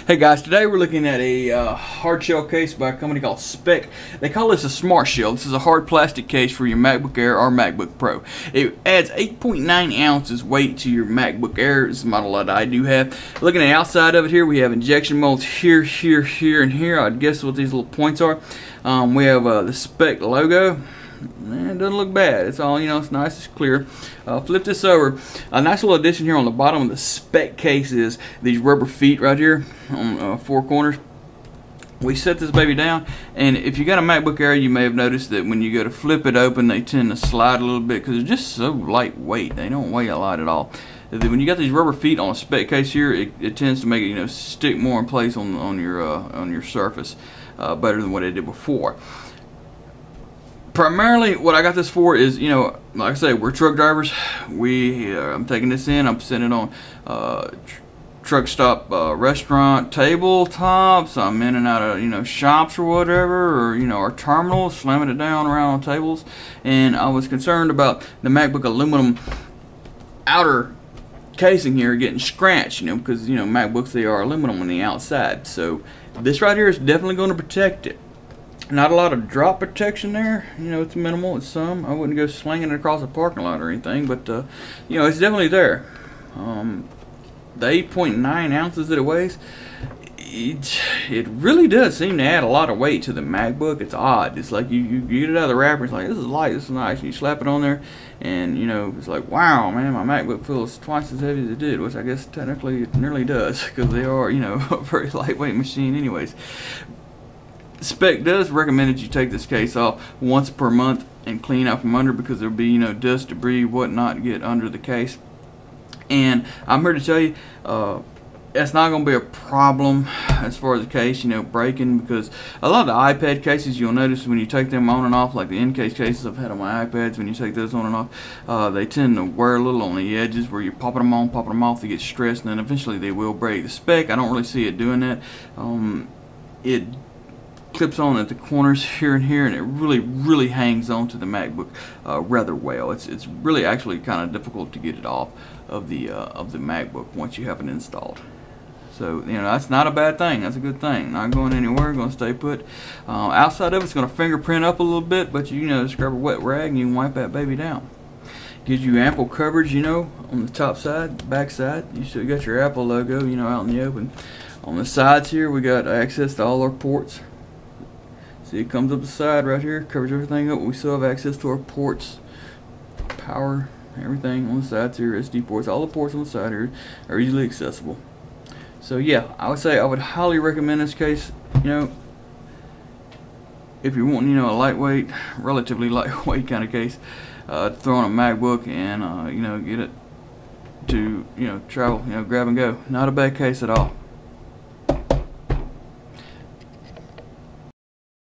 Hey guys, today we're looking at a hard shell case by a company called Speck. They call this a Smartshell. This is a hard plastic case for your MacBook Air or MacBook Pro. It adds 8.9 ounces weight to your MacBook Air. This is the model that I do have. Looking at the outside of it here, we have injection molds here, and here. I'd guess what these little points are. We have the Speck logo. It doesn't look bad. It's all, it's nice, it's clear. Flip this over. A nice little addition here on the bottom of the Speck case is these rubber feet right here on four corners. We set this baby down, and if you got a MacBook Air, you may have noticed that when you go to flip it open, they tend to slide a little bit because they're just so lightweight. They don't weigh a lot at all. When you got these rubber feet on a Speck case here, it tends to make it stick more in place on your surface better than what it did before. Primarily, what I got this for is, like I say, we're truck drivers. I'm taking this in. I'm sitting it on truck stop restaurant tabletops. I'm in and out of shops or whatever, or our terminals, slamming it down around on tables. And I was concerned about the MacBook aluminum outer casing here getting scratched, because MacBooks, they are aluminum on the outside. So this right here is definitely going to protect it. Not a lot of drop protection there, it's minimal, it's some. I wouldn't go slinging it across a parking lot or anything, but it's definitely there. The 8.9 ounces that it weighs, it really does seem to add a lot of weight to the MacBook. It's odd. It's like you get it out of the wrapper, it's like, this is light, this is nice. And you slap it on there, and it's like, wow, man, my MacBook feels twice as heavy as it did, which I guess technically it nearly does, because they are, a very lightweight machine anyways. Speck does recommend that you take this case off once per month and clean out from under, because there'll be dust, debris, whatnot get under the case. And I'm here to tell you, it's not going to be a problem as far as the case breaking, because a lot of the iPad cases, you'll notice when you take them on and off, like the end case cases I've had on my iPads, when you take those on and off, they tend to wear a little on the edges where you're popping them on, popping them off, they get stressed, and then eventually they will break. The Speck, I don't really see it doing that. It clips on at the corners here and here, and it really hangs on to the MacBook rather well. It's really actually kind of difficult to get it off of the MacBook once you have it installed. So that's not a bad thing. That's a good thing. Not going anywhere. Going to stay put. Outside of it's going to fingerprint up a little bit, but just grab a wet rag and you can wipe that baby down. Gives you ample coverage, on the top side, back side. You still got your Apple logo, out in the open. On the sides here, we got access to all our ports. See, it comes up the side right here, covers everything up. We still have access to our ports, power, everything on the sides here, SD ports. All the ports on the side here are easily accessible. So yeah, I would say I would highly recommend this case. If you're wanting, a lightweight, relatively lightweight kind of case, to throw on a MacBook and get it to travel, grab and go. Not a bad case at all.